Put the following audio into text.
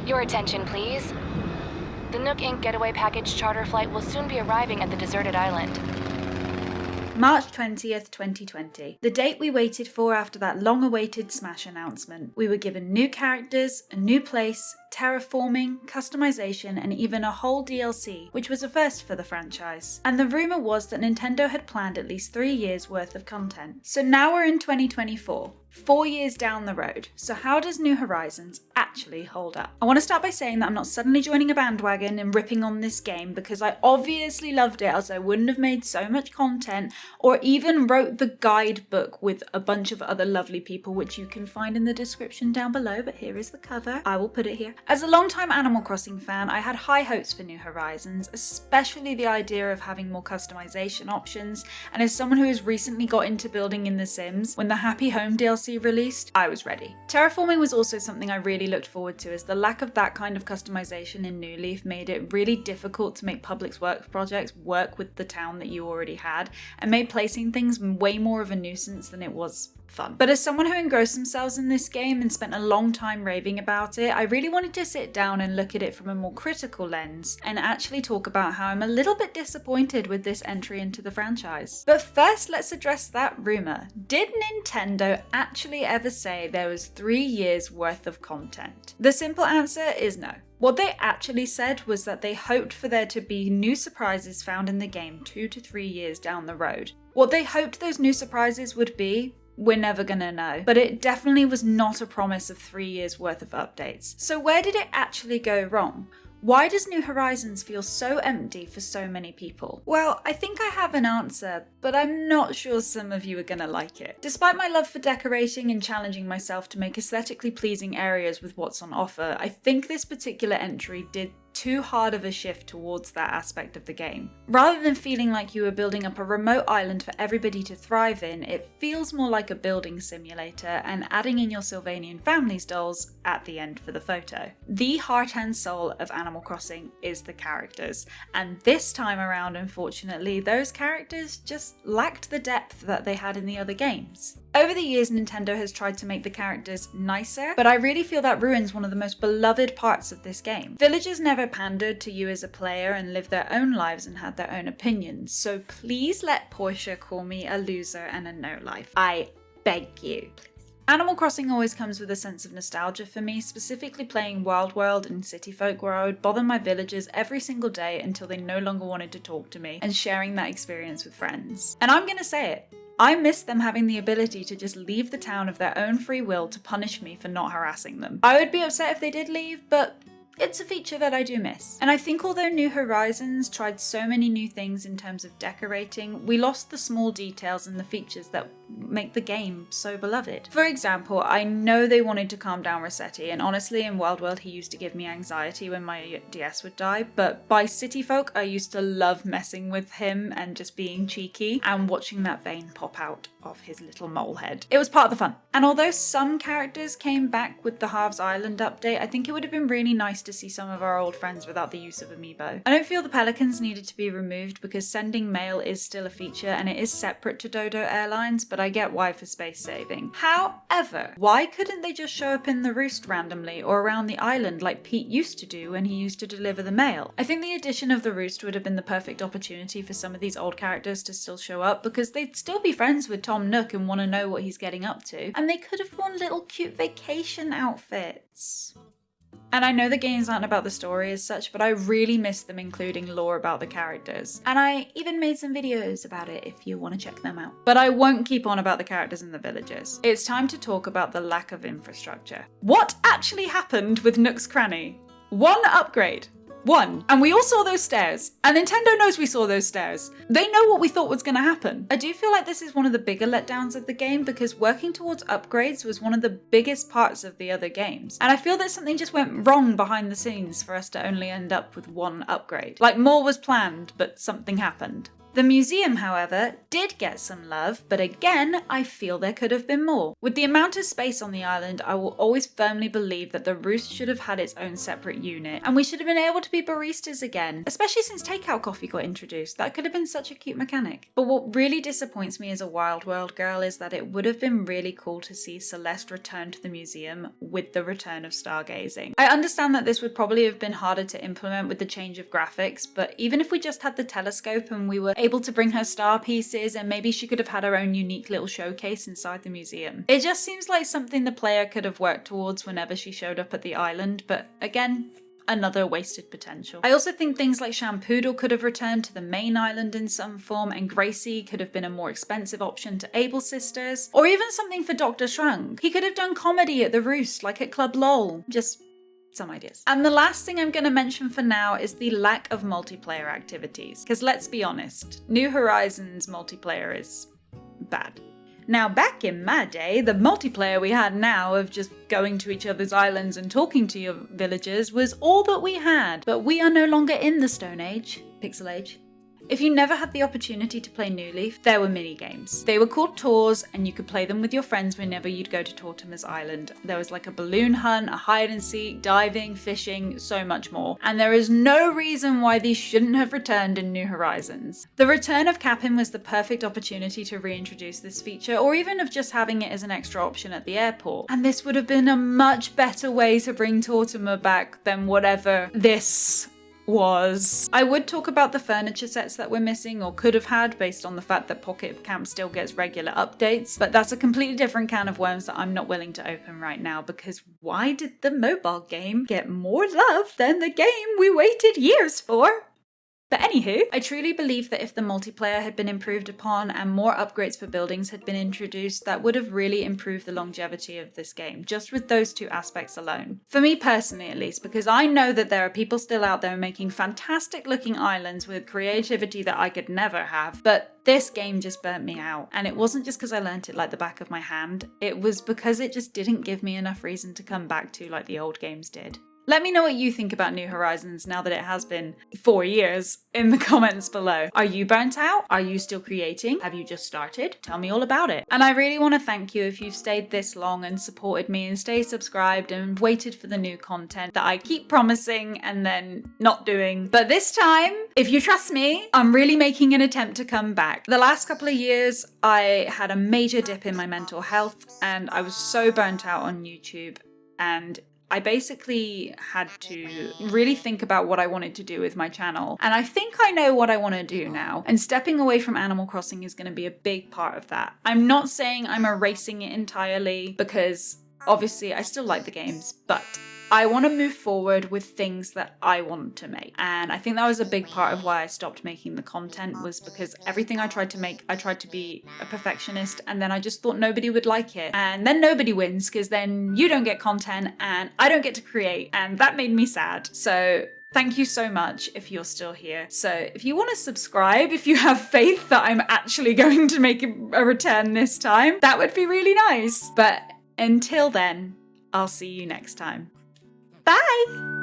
Your attention, please. The Nook Inc. Getaway Package charter flight will soon be arriving at the deserted island. March 20th, 2020. The date we waited for after that long-awaited Smash announcement. We were given new characters, a new place, terraforming, customization, and even a whole DLC, which was a first for the franchise. And the rumour was that Nintendo had planned at least 3 years worth of content. So now we're in 2024. 4 years down the road. So how does New Horizons actually hold up? I want to start by saying that I'm not suddenly joining a bandwagon and ripping on this game because I obviously loved it, else I wouldn't have made so much content or even wrote the guidebook with a bunch of other lovely people, which you can find in the description down below, but here is the cover. I will put it here. As a long-time Animal Crossing fan, I had high hopes for New Horizons, especially the idea of having more customization options, and as someone who has recently got into building in The Sims, when the Happy Home DLC released, I was ready. Terraforming was also something I really looked forward to, as the lack of that kind of customization in New Leaf made it really difficult to make public works projects work with the town that you already had, and made placing things way more of a nuisance than it was fun. But as someone who engrossed themselves in this game and spent a long time raving about it, I really wanted to sit down and look at it from a more critical lens and actually talk about how I'm a little bit disappointed with this entry into the franchise. But first, let's address that rumour. Did Nintendo actually ever say there was 3 years worth of content? The simple answer is no. What they actually said was that they hoped for there to be new surprises found in the game 2 to 3 years down the road. What they hoped those new surprises would be, we're never gonna know, but it definitely was not a promise of 3 years worth of updates. So where did it actually go wrong? Why does New Horizons feel so empty for so many people? Well, I think I have an answer, but I'm not sure some of you are gonna like it. Despite my love for decorating and challenging myself to make aesthetically pleasing areas with what's on offer, I think this particular entry did too hard of a shift towards that aspect of the game. Rather than feeling like you were building up a remote island for everybody to thrive in, it feels more like a building simulator and adding in your Sylvanian Families dolls at the end for the photo. The heart and soul of Animal Crossing is the characters, and this time around, unfortunately, those characters just lacked the depth that they had in the other games. Over the years, Nintendo has tried to make the characters nicer, but I really feel that ruins one of the most beloved parts of this game. Villagers never pandered to you as a player and lived their own lives and had their own opinions, so please let Portia call me a loser and a no-life. I beg you. Animal Crossing always comes with a sense of nostalgia for me, specifically playing Wild World and City Folk, where I would bother my villagers every single day until they no longer wanted to talk to me, and sharing that experience with friends. And I'm gonna say it. I miss them having the ability to just leave the town of their own free will to punish me for not harassing them. I would be upset if they did leave, but it's a feature that I do miss. And I think although New Horizons tried so many new things in terms of decorating, we lost the small details and the features that make the game so beloved. For example, I know they wanted to calm down Rossetti, and honestly in Wild World he used to give me anxiety when my DS would die, but by City Folk I used to love messing with him and just being cheeky and watching that vein pop out of his little mole head. It was part of the fun. And although some characters came back with the Halves Island update, I think it would have been really nice to see some of our old friends without the use of amiibo. I don't feel the Pelicans needed to be removed because sending mail is still a feature and it is separate to Dodo Airlines, but I get why for space saving. However, why couldn't they just show up in the roost randomly or around the island like Pete used to do when he used to deliver the mail? I think the addition of the roost would have been the perfect opportunity for some of these old characters to still show up, because they'd still be friends with Tom Nook and want to know what he's getting up to, and they could have worn little cute vacation outfits. And I know the games aren't about the story as such, but I really miss them including lore about the characters. And I even made some videos about it if you want to check them out. But I won't keep on about the characters and the villagers. It's time to talk about the lack of infrastructure. What actually happened with Nook's Cranny? One upgrade. One. And we all saw those stairs. And Nintendo knows we saw those stairs. They know what we thought was going to happen. I do feel like this is one of the bigger letdowns of the game, because working towards upgrades was one of the biggest parts of the other games. And I feel that something just went wrong behind the scenes for us to only end up with one upgrade. Like more was planned, but something happened. The museum, however, did get some love, but again, I feel there could have been more. With the amount of space on the island, I will always firmly believe that the Roost should have had its own separate unit, and we should have been able to be baristas again, especially since takeout coffee got introduced. That could have been such a cute mechanic. But what really disappoints me as a Wild World girl is that it would have been really cool to see Celeste return to the museum with the return of stargazing. I understand that this would probably have been harder to implement with the change of graphics, but even if we just had the telescope and we were able to bring her star pieces, and maybe she could have had her own unique little showcase inside the museum. It just seems like something the player could have worked towards whenever she showed up at the island, but again, another wasted potential. I also think things like Shampoodle could have returned to the main island in some form, and Gracie could have been a more expensive option to Able Sisters, or even something for Dr. Shrunk. He could have done comedy at the Roost, like at Club LOL. Just some ideas. And the last thing I'm going to mention for now is the lack of multiplayer activities. Because let's be honest, New Horizons multiplayer is bad. Now, back in my day, the multiplayer we had now of just going to each other's islands and talking to your villagers was all that we had. But we are no longer in the Stone Age, Pixel Age. If you never had the opportunity to play New Leaf, there were mini-games. They were called tours, and you could play them with your friends whenever you'd go to Tortimer's Island. There was like a balloon hunt, a hide and seek, diving, fishing, so much more. And there is no reason why these shouldn't have returned in New Horizons. The return of Cap'n was the perfect opportunity to reintroduce this feature, or even of just having it as an extra option at the airport. And this would have been a much better way to bring Tortimer back than whatever this was. I would talk about the furniture sets that we're missing, or could have had, based on the fact that Pocket Camp still gets regular updates, but that's a completely different can of worms that I'm not willing to open right now, because why did the mobile game get more love than the game we waited years for? But anywho, I truly believe that if the multiplayer had been improved upon and more upgrades for buildings had been introduced, that would have really improved the longevity of this game, just with those two aspects alone. For me personally, at least, because I know that there are people still out there making fantastic looking islands with creativity that I could never have, but this game just burnt me out. And it wasn't just because I learnt it like the back of my hand, it was because it just didn't give me enough reason to come back to like the old games did. Let me know what you think about New Horizons now that it has been 4 years in the comments below. Are you burnt out? Are you still creating? Have you just started? Tell me all about it. And I really want to thank you if you've stayed this long and supported me and stayed subscribed and waited for the new content that I keep promising and then not doing. But this time, if you trust me, I'm really making an attempt to come back. The last couple of years, I had a major dip in my mental health and I was so burnt out on YouTube, and I basically had to really think about what I wanted to do with my channel. And I think I know what I want to do now. And stepping away from Animal Crossing is going to be a big part of that. I'm not saying I'm erasing it entirely, because obviously I still like the games, but I want to move forward with things that I want to make. And I think that was a big part of why I stopped making the content, was because everything I tried to make, I tried to be a perfectionist, and then I just thought nobody would like it. And then nobody wins, because then you don't get content and I don't get to create, and that made me sad. So thank you so much if you're still here. So if you want to subscribe, if you have faith that I'm actually going to make a return this time, that would be really nice. But until then, I'll see you next time. Bye!